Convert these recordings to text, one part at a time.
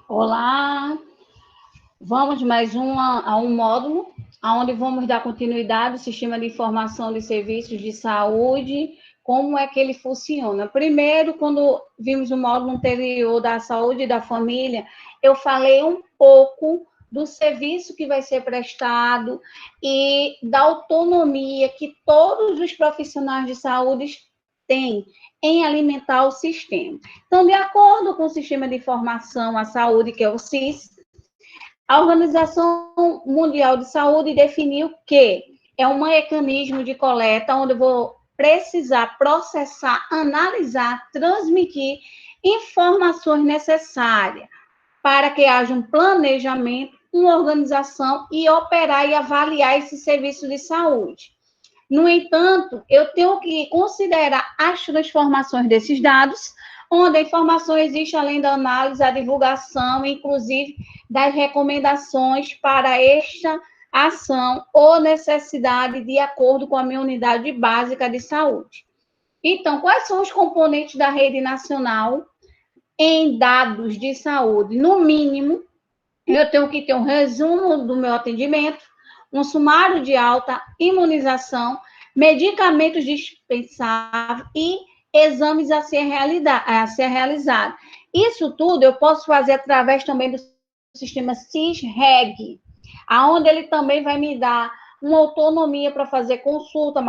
Olá, vamos a um módulo, onde vamos dar continuidade ao sistema de informação de serviços de saúde, como é que ele funciona. Primeiro, quando vimos o módulo anterior da saúde e da família, eu falei um pouco do serviço que vai ser prestado e da autonomia que todos os profissionais de saúde têm em alimentar o sistema. Então, de acordo com o Sistema de Informação à Saúde, que é o SIS, a Organização Mundial de Saúde definiu que é um mecanismo de coleta onde eu vou precisar processar, analisar, transmitir informações necessárias para que haja um planejamento, uma organização e operar e avaliar esse serviço de saúde. No entanto, eu tenho que considerar as transformações desses dados, onde a informação existe além da análise, a divulgação, inclusive das recomendações para esta ação ou necessidade de acordo com a minha unidade básica de saúde. Então, quais são os componentes da rede nacional em dados de saúde? No mínimo, eu tenho que ter um resumo do meu atendimento, um sumário de alta, imunização, medicamentos dispensáveis e exames a ser realizado. Isso tudo eu posso fazer através também do sistema SIS-REG, aonde ele também vai me dar uma autonomia para fazer consulta,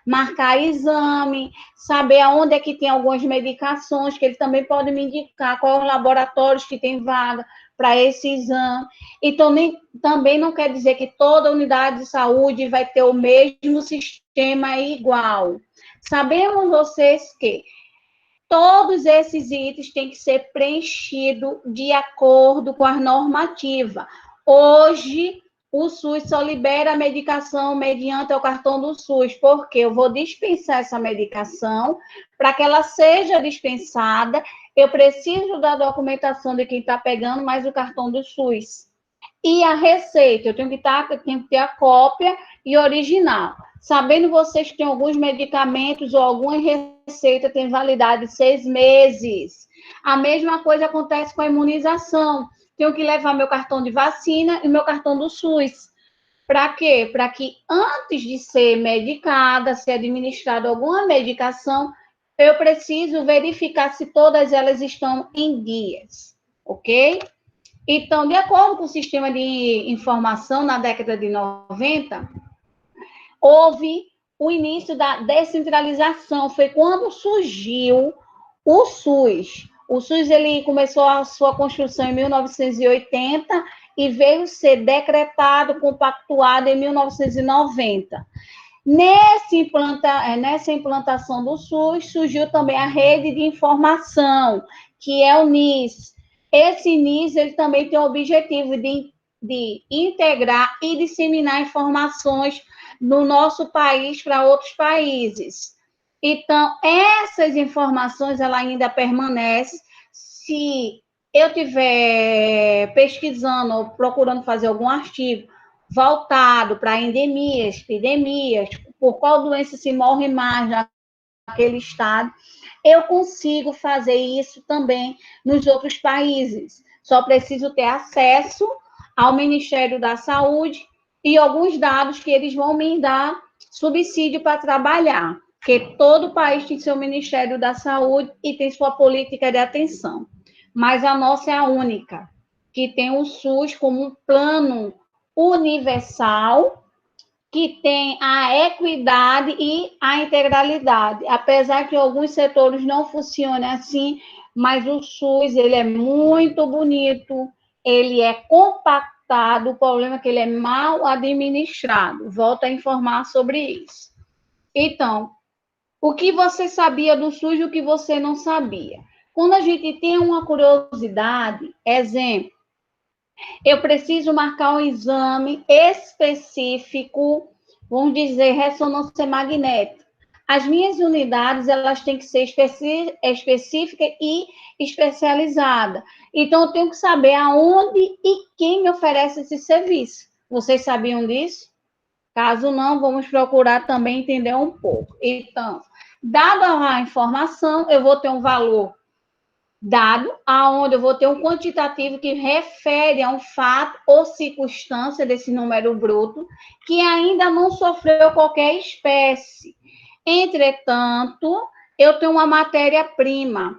marcar exame, saber aonde é que tem algumas medicações, que ele também pode me indicar quais os laboratórios que tem vaga para esse exame. Então, também não quer dizer que toda unidade de saúde vai ter o mesmo sistema igual. Sabemos vocês que todos esses itens têm que ser preenchidos de acordo com a normativa. Hoje, o SUS só libera a medicação mediante o cartão do SUS, porque eu vou dispensar essa medicação. Para que ela seja dispensada, eu preciso da documentação de quem está pegando, mais o cartão do SUS. E a receita, eu tenho que ter a cópia e original. Sabendo vocês que tem alguns medicamentos ou alguma receita tem validade de 6 meses. A mesma coisa acontece com a imunização. Tenho que levar meu cartão de vacina e meu cartão do SUS. Para quê? Para que antes de ser medicada, ser administrada alguma medicação, eu preciso verificar se todas elas estão em dias, ok? Então, de acordo com o sistema de informação, na década de 90, houve o início da descentralização. Foi quando surgiu o SUS. O SUS ele começou a sua construção em 1980 e veio ser decretado, compactuado em 1990. Nessa implantação do SUS, surgiu também a rede de informação, que é o NIS. Esse NIS ele também tem o objetivo de integrar e disseminar informações no nosso país para outros países. Então, essas informações ela ainda permanecem. Se eu estiver pesquisando ou procurando fazer algum artigo voltado para endemias, epidemias, por qual doença se morre mais naquele estado, eu consigo fazer isso também nos outros países. Só preciso ter acesso ao Ministério da Saúde e alguns dados que eles vão me dar subsídio para trabalhar, porque todo país tem seu Ministério da Saúde e tem sua política de atenção. Mas a nossa é a única, que tem o SUS como um plano universal que tem a equidade e a integralidade, apesar que alguns setores não funcionem assim, mas o SUS ele é muito bonito, ele é compactado, o problema é que ele é mal administrado. Volto a informar sobre isso. Então, o que você sabia do SUS e o que você não sabia? Quando a gente tem uma curiosidade, exemplo, eu preciso marcar um exame específico, vamos dizer, ressonância magnética. As minhas unidades, elas têm que ser específicas e especializadas. Então, eu tenho que saber aonde e quem me oferece esse serviço. Vocês sabiam disso? Caso não, vamos procurar também entender um pouco. Então, dada a informação, eu vou ter um valor dado, aonde eu vou ter um quantitativo que refere a um fato ou circunstância desse número bruto que ainda não sofreu qualquer espécie. Entretanto, eu tenho uma matéria-prima,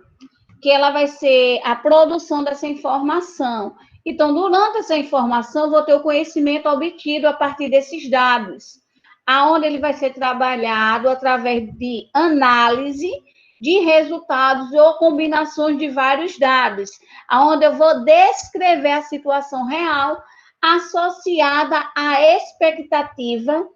que ela vai ser a produção dessa informação. Então, durante essa informação, eu vou ter o conhecimento obtido a partir desses dados, aonde ele vai ser trabalhado através de análise de resultados ou combinações de vários dados, aonde eu vou descrever a situação real associada à expectativa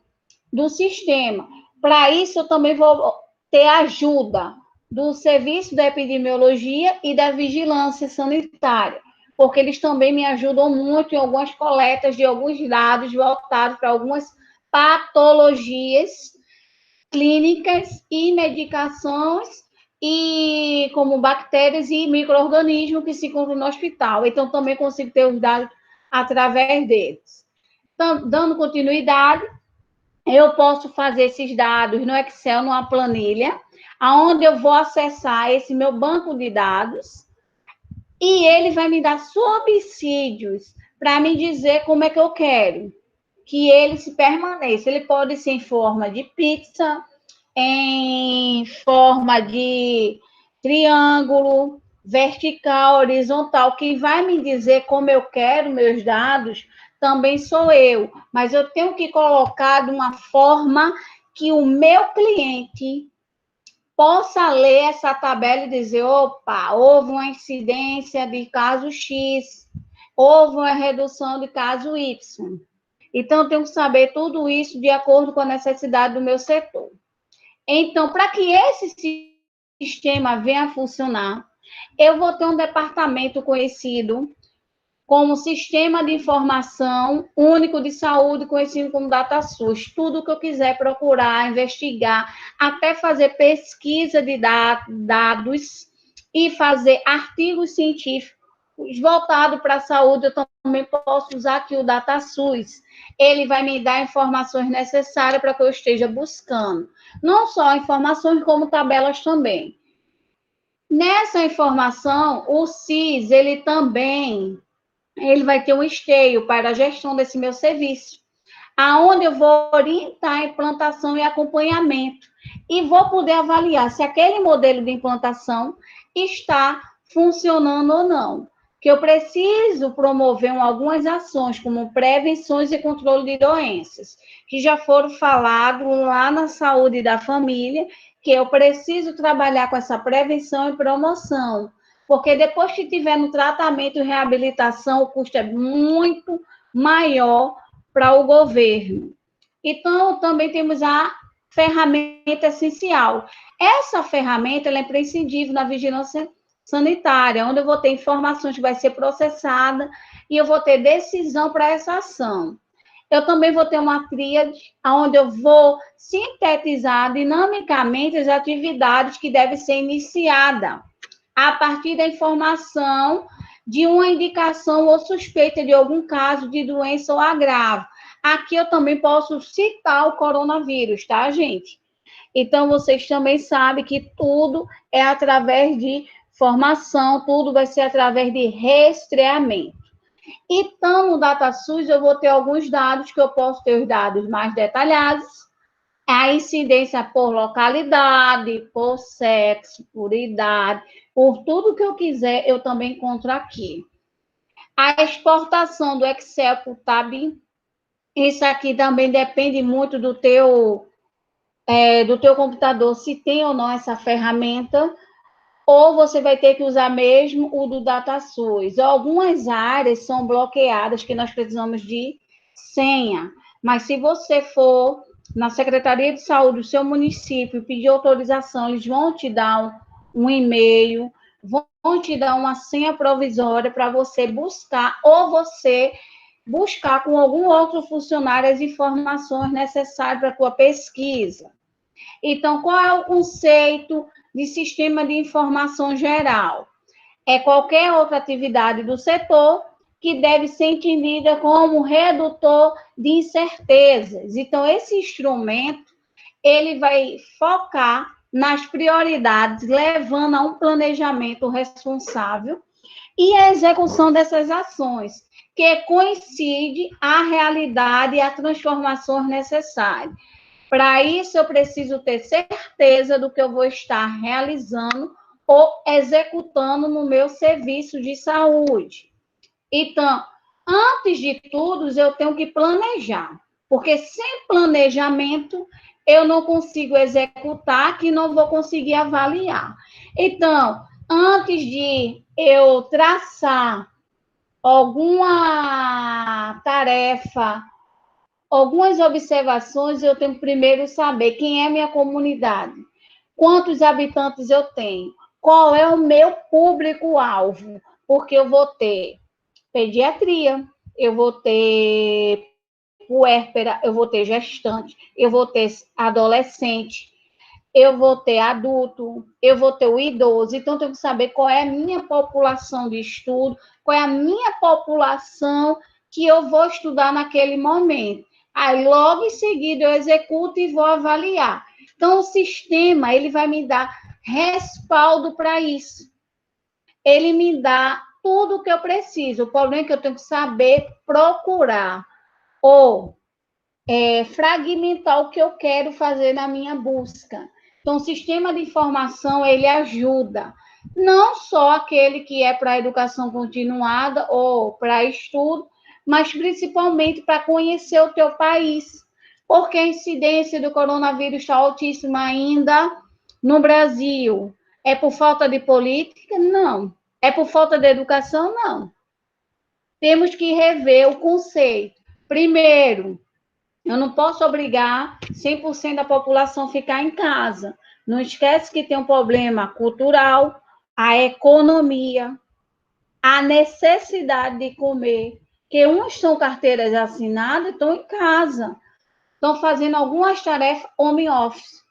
do sistema. Para isso, eu também vou ter ajuda do Serviço da Epidemiologia e da Vigilância Sanitária, porque eles também me ajudam muito em algumas coletas de alguns dados voltados para algumas patologias clínicas e medicações, e como bactérias e micro-organismos que se encontram no hospital. Então, também consigo ter os dados através deles. Então, dando continuidade, eu posso fazer esses dados no Excel, numa planilha, aonde eu vou acessar esse meu banco de dados e ele vai me dar subsídios para me dizer como é que eu quero que ele se permaneça. Ele pode ser em forma de pizza, em forma de triângulo, vertical, horizontal. Quem vai me dizer como eu quero meus dados também sou eu, mas eu tenho que colocar de uma forma que o meu cliente possa ler essa tabela e dizer: opa, houve uma incidência de caso X, houve uma redução de caso Y. Então, eu tenho que saber tudo isso de acordo com a necessidade do meu setor. Então, para que esse sistema venha a funcionar, eu vou ter um departamento conhecido como Sistema de Informação Único de Saúde, conhecido como DataSUS. Tudo que eu quiser procurar, investigar, até fazer pesquisa de dados e fazer artigos científicos voltados para a saúde, eu também posso usar aqui o DataSUS. Ele vai me dar informações necessárias para que eu esteja buscando. Não só informações, como tabelas também. Nessa informação, o CIS, ele vai ter um esteio para a gestão desse meu serviço, aonde eu vou orientar a implantação e acompanhamento, e vou poder avaliar se aquele modelo de implantação está funcionando ou não. Que eu preciso promover algumas ações, como prevenções e controle de doenças, que já foram falados lá na saúde da família, que eu preciso trabalhar com essa prevenção e promoção, porque depois que tiver no tratamento e reabilitação, o custo é muito maior para o governo. Então, também temos a ferramenta essencial. Essa ferramenta ela é imprescindível na vigilância sanitária, onde eu vou ter informações que vai ser processada e eu vou ter decisão para essa ação. Eu também vou ter uma tríade, onde eu vou sintetizar dinamicamente as atividades que devem ser iniciadas a partir da informação de uma indicação ou suspeita de algum caso de doença ou agravo. Aqui eu também posso citar o coronavírus, tá, gente? Então, vocês também sabem que tudo é através de formação, tudo vai ser através de rastreamento. Então, no DataSUS, eu vou ter alguns dados que eu posso ter os dados mais detalhados, a incidência por localidade, por sexo, por idade, por tudo que eu quiser, eu também encontro aqui. A exportação do Excel para o Tab, isso aqui também depende muito do teu computador, se tem ou não essa ferramenta, ou você vai ter que usar mesmo o do DataSUS. Algumas áreas são bloqueadas, que nós precisamos de senha, mas se você for na Secretaria de Saúde do seu município pedir autorização, eles vão te dar um e-mail, vão te dar uma senha provisória para você buscar, ou você buscar com algum outro funcionário as informações necessárias para a tua pesquisa. Então, qual é o conceito de sistema de informação geral? É qualquer outra atividade do setor que deve ser entendida como redutor de incertezas. Então, esse instrumento, ele vai focar nas prioridades, levando a um planejamento responsável e a execução dessas ações, que coincide a realidade e a transformações necessárias. Para isso, eu preciso ter certeza do que eu vou estar realizando ou executando no meu serviço de saúde. Então, antes de tudo, eu tenho que planejar, porque sem planejamento eu não consigo executar, que não vou conseguir avaliar. Então, antes de eu traçar alguma tarefa, algumas observações, eu tenho que primeiro saber quem é minha comunidade, quantos habitantes eu tenho, qual é o meu público-alvo, porque eu vou ter pediatria, eu vou ter puérpera, eu vou ter gestante, eu vou ter adolescente, eu vou ter adulto, eu vou ter o idoso. Então, eu tenho que saber qual é a minha população de estudo, qual é a minha população que eu vou estudar naquele momento. Aí, logo em seguida, eu executo e vou avaliar. Então, o sistema, ele vai me dar respaldo para isso. Ele me dá tudo o que eu preciso. O problema é que eu tenho que saber procurar ou fragmentar o que eu quero fazer na minha busca. Então, o sistema de informação, ele ajuda não só aquele que é para educação continuada ou para estudo, mas principalmente para conhecer o teu país, porque a incidência do coronavírus está altíssima ainda no Brasil. É por falta de política? Não. É por falta de educação? Não. Temos que rever o conceito. Primeiro, eu não posso obrigar 100% da população a ficar em casa. Não esquece que tem um problema cultural, a economia, a necessidade de comer, que uns são carteiras assinadas e estão em casa, estão fazendo algumas tarefas home office,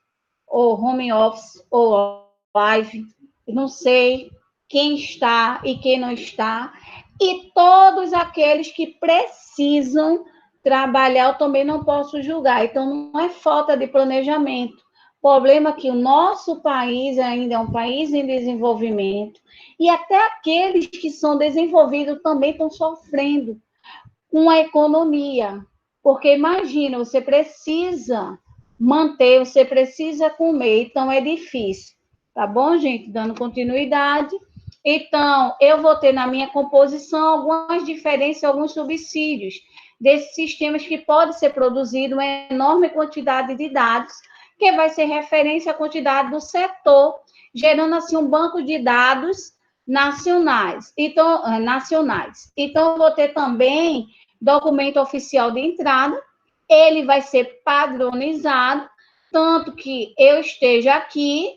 ou live, não sei quem está e quem não está, e todos aqueles que precisam trabalhar, eu também não posso julgar. Então, não é falta de planejamento. O problema é que o nosso país ainda é um país em desenvolvimento, e até aqueles que são desenvolvidos também estão sofrendo com a economia. Porque imagina, você precisa manter, você precisa comer, então é difícil. Tá bom, gente? Dando continuidade. Então, eu vou ter na minha composição algumas diferenças, alguns subsídios desses sistemas que pode ser produzido uma enorme quantidade de dados, que vai ser referência à quantidade do setor, gerando assim um banco de dados nacionais. Então, eu vou ter também documento oficial de entrada, ele vai ser padronizado, tanto que eu esteja aqui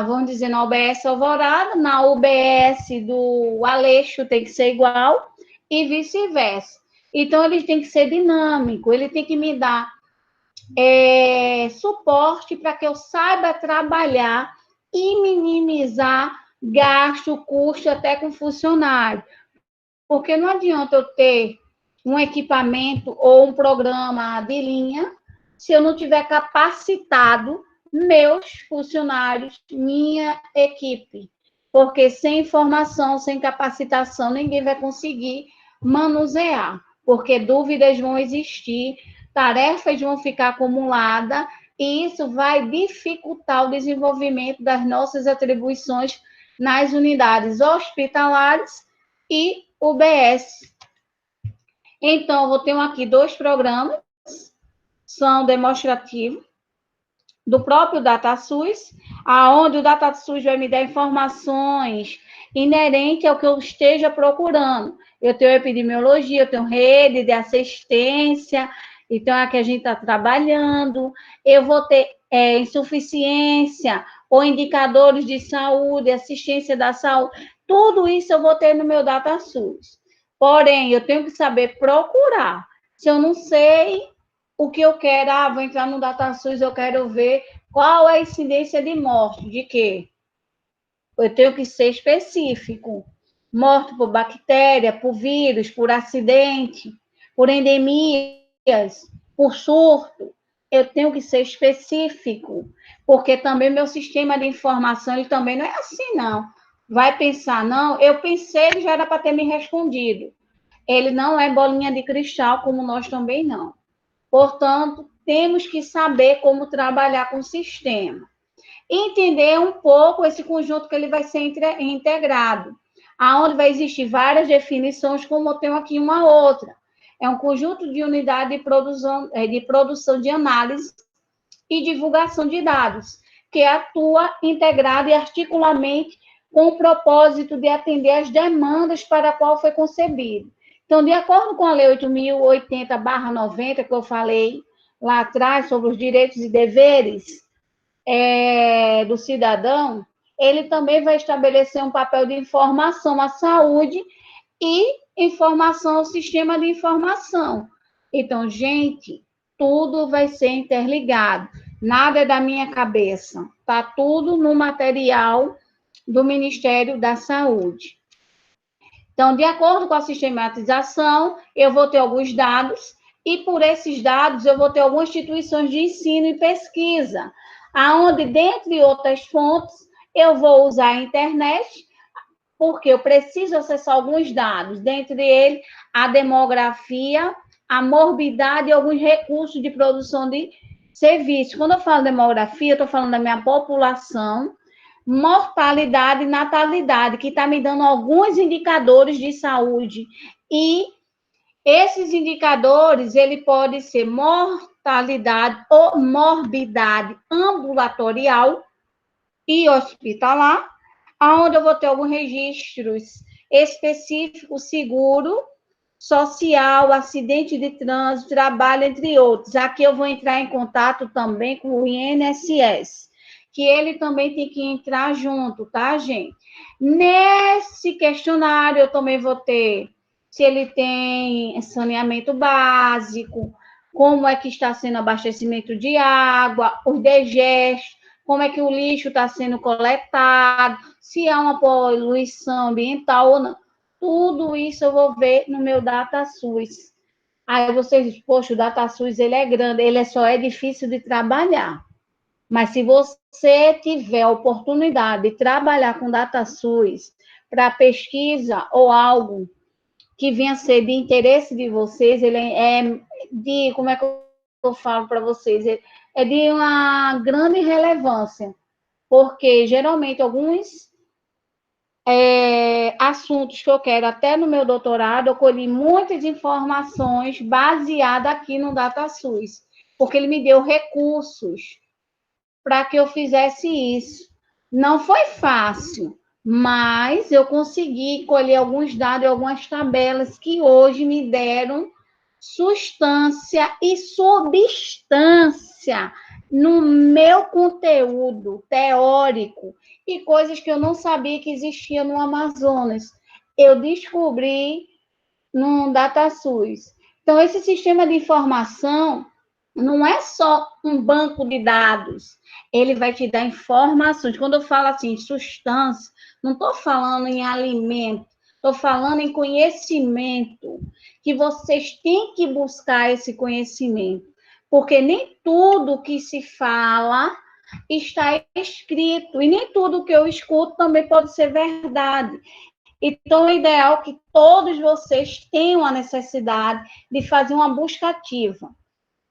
vamos dizer, na UBS Alvorada, na UBS do Aleixo tem que ser igual e vice-versa. Então, ele tem que ser dinâmico, ele tem que me dar suporte para que eu saiba trabalhar e minimizar gasto, custo até com funcionário. Porque não adianta eu ter um equipamento ou um programa de linha se eu não tiver capacitado meus funcionários, minha equipe. Porque sem informação, sem capacitação, ninguém vai conseguir manusear. Porque dúvidas vão existir, tarefas vão ficar acumuladas, e isso vai dificultar o desenvolvimento das nossas atribuições nas unidades hospitalares e UBS. Então, eu vou ter aqui 2 programas, são demonstrativos, do próprio DataSUS, aonde o DataSUS vai me dar informações inerentes ao que eu esteja procurando. Eu tenho epidemiologia, eu tenho rede de assistência, então é a que a gente está trabalhando. Eu vou ter insuficiência ou indicadores de saúde, assistência da saúde. Tudo isso eu vou ter no meu DataSUS. Porém, eu tenho que saber procurar. Se eu não sei o que eu quero, vou entrar no DataSUS, eu quero ver qual é a incidência de morte, de quê? Eu tenho que ser específico. Morte por bactéria, por vírus, por acidente, por endemias, por surto. eu tenho que ser específico, porque também meu sistema de informação, ele também não é assim, não. Vai pensar, não, eu pensei, ele já era para ter me respondido. Ele não é bolinha de cristal, como nós também não. Portanto, temos que saber como trabalhar com o sistema. Entender um pouco esse conjunto que ele vai ser integrado, aonde vai existir várias definições, como eu tenho aqui uma outra. É um conjunto de unidade de produção de análise e divulgação de dados, que atua integrado e articuladamente com o propósito de atender às demandas para a qual foi concebido. Então, de acordo com a Lei 8.080/90, que eu falei lá atrás sobre os direitos e deveres do cidadão, ele também vai estabelecer um papel de informação à saúde e informação ao sistema de informação. Então, gente, tudo vai ser interligado. Nada é da minha cabeça. Está tudo no material do Ministério da Saúde. Então, de acordo com a sistematização, eu vou ter alguns dados, e por esses dados eu vou ter algumas instituições de ensino e pesquisa, aonde, dentre outras fontes, eu vou usar a internet, porque eu preciso acessar alguns dados, dentre eles a demografia, a morbidade e alguns recursos de produção de serviços. Quando eu falo demografia, eu estou falando da minha população, mortalidade e natalidade, que está me dando alguns indicadores de saúde. E esses indicadores, ele pode ser mortalidade ou morbidade ambulatorial e hospitalar, onde eu vou ter alguns registros específicos, seguro, social, acidente de trânsito, trabalho, entre outros. Aqui eu vou entrar em contato também com o INSS, que ele também tem que entrar junto, tá, gente? Nesse questionário, eu também vou ter se ele tem saneamento básico, como é que está sendo o abastecimento de água, os degestos, como é que o lixo está sendo coletado, se há uma poluição ambiental ou não. Tudo isso eu vou ver no meu DataSUS. Aí vocês dizem, poxa, o DataSUS ele é grande, ele só é difícil de trabalhar. Mas se você tiver a oportunidade de trabalhar com DataSUS para pesquisa ou algo que venha a ser de interesse de vocês, ele é de, como é que eu falo para vocês, é de uma grande relevância, porque geralmente alguns assuntos que eu quero, até no meu doutorado, eu colhi muitas informações baseadas aqui no DataSUS, porque ele me deu recursos para que eu fizesse isso. Não foi fácil, mas eu consegui colher alguns dados e algumas tabelas que hoje me deram substância e substância no meu conteúdo teórico e coisas que eu não sabia que existia no Amazonas. Eu descobri no DataSUS. Então, esse sistema de informação não é só um banco de dados, ele vai te dar informações. Quando eu falo assim, substância, não estou falando em alimento, estou falando em conhecimento, que vocês têm que buscar esse conhecimento, porque nem tudo que se fala está escrito, e nem tudo que eu escuto também pode ser verdade. Então, é ideal que todos vocês tenham a necessidade de fazer uma busca ativa.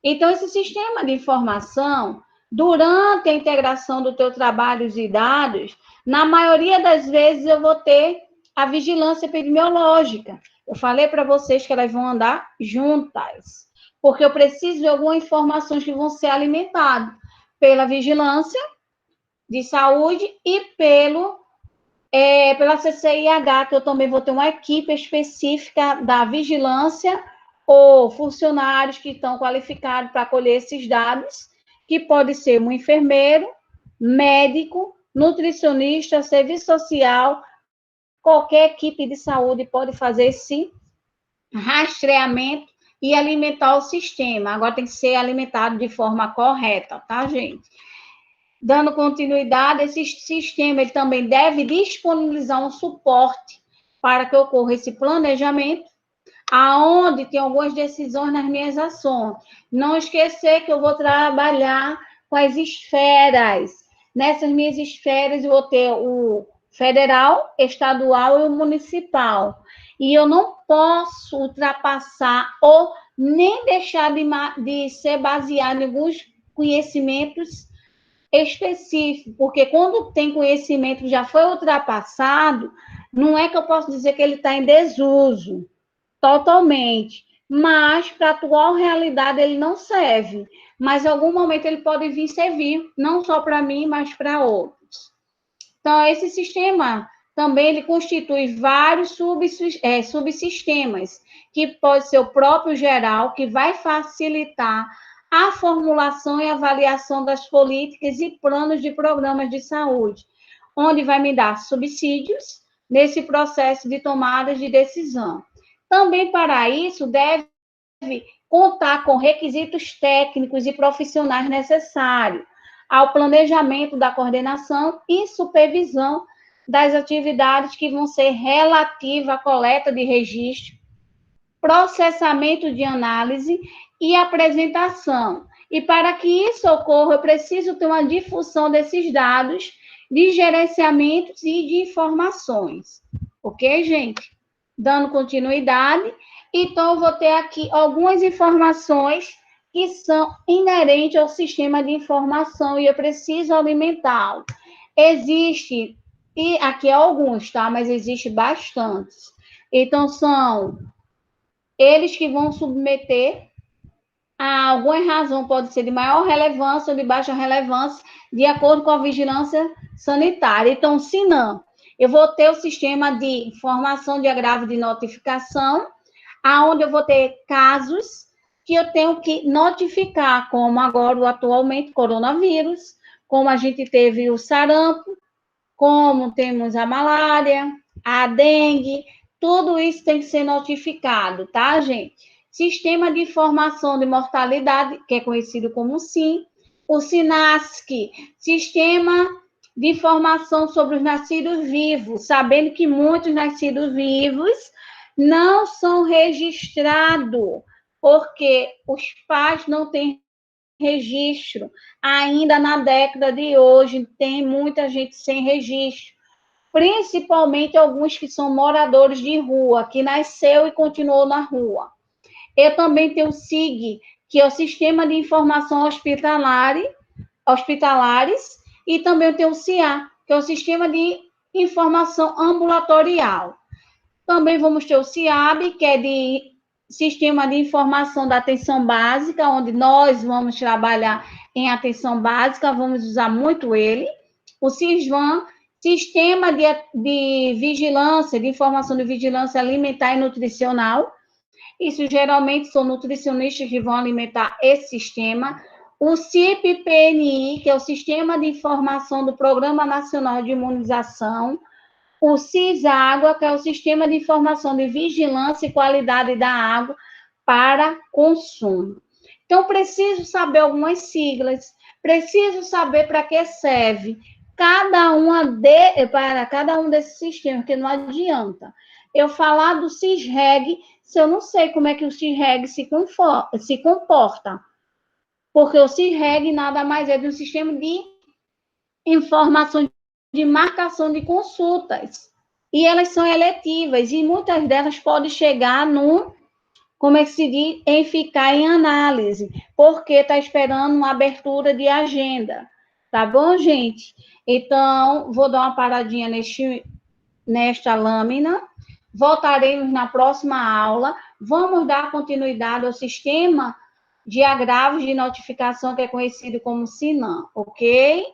Então, esse sistema de informação, durante a integração do teu trabalho de dados, na maioria das vezes eu vou ter a vigilância epidemiológica. Eu falei para vocês que elas vão andar juntas, porque eu preciso de algumas informações que vão ser alimentadas pela vigilância de saúde e pela CCIH, que eu também vou ter uma equipe específica da vigilância ou funcionários que estão qualificados para colher esses dados, que pode ser um enfermeiro, médico, nutricionista, serviço social, qualquer equipe de saúde pode fazer esse rastreamento e alimentar o sistema. Agora tem que ser alimentado de forma correta, tá, gente? Dando continuidade, esse sistema ele também deve disponibilizar um suporte para que ocorra esse planejamento, aonde tem algumas decisões nas minhas ações. Não esquecer que eu vou trabalhar com as esferas. Nessas minhas esferas, eu vou ter o federal, estadual e o municipal. E eu não posso ultrapassar ou nem deixar de ser baseado em alguns conhecimentos específicos, porque quando tem conhecimento já foi ultrapassado, não é que eu posso dizer que ele está em desuso totalmente, mas para a atual realidade ele não serve. Mas em algum momento ele pode vir servir, não só para mim, mas para outros. Então, esse sistema também ele constitui vários subsistemas, que pode ser o próprio geral, que vai facilitar a formulação e avaliação das políticas e planos de programas de saúde, onde vai me dar subsídios nesse processo de tomada de decisão. Também para isso deve contar com requisitos técnicos e profissionais necessários ao planejamento da coordenação e supervisão das atividades que vão ser relativas à coleta de registro, processamento de análise e apresentação. E para que isso ocorra, eu preciso ter uma difusão desses dados de gerenciamentos e de informações. Ok, gente? Dando continuidade, então eu vou ter aqui algumas informações que são inerentes ao sistema de informação e eu preciso alimentá-lo. Existe, e aqui é alguns, tá? Mas existe bastantes. Então, são eles que vão submeter a alguma razão, pode ser de maior relevância ou de baixa relevância, de acordo com a vigilância sanitária. Então, se não, eu vou ter o sistema de informação de agravo de notificação, aonde eu vou ter casos que eu tenho que notificar, como agora o atualmente coronavírus, como a gente teve o sarampo, como temos a malária, a dengue, tudo isso tem que ser notificado, tá, gente? Sistema de informação de mortalidade, que é conhecido como SIM, o SINASC, Sistema de Informação sobre os Nascidos Vivos, sabendo que muitos nascidos vivos não são registrados, porque os pais não têm registro. Ainda na década de hoje, tem muita gente sem registro, principalmente alguns que são moradores de rua, que nasceu e continuou na rua. Eu também tenho o SIG, que é o Sistema de Informação Hospitalares, e também eu tenho o CIA, que é o Sistema de Informação Ambulatorial. Também vamos ter o CIAB, que é de Sistema de Informação da Atenção Básica, onde nós vamos trabalhar em atenção básica, vamos usar muito ele. O SISVAN, Sistema de Vigilância, de Informação de Vigilância Alimentar e Nutricional. Isso geralmente são nutricionistas que vão alimentar esse sistema. O CIP-PNI, que é o Sistema de Informação do Programa Nacional de Imunização. O CISÁgua, que é o Sistema de Informação de Vigilância e Qualidade da Água para Consumo. Então, preciso saber algumas siglas, preciso saber para que serve para cada um desses sistemas, porque não adianta eu falar do CISREG se eu não sei como é que o CISREG se comporta. Porque o CISREG nada mais é de um sistema de informação de marcação de consultas. E elas são eletivas, e muitas delas podem chegar no, como é que se diz, em ficar em análise, porque está esperando uma abertura de agenda. Tá bom, gente? Então, vou dar uma paradinha nesta lâmina. Voltaremos na próxima aula. Vamos dar continuidade ao sistema de agravos de notificação, que é conhecido como SINAM, ok?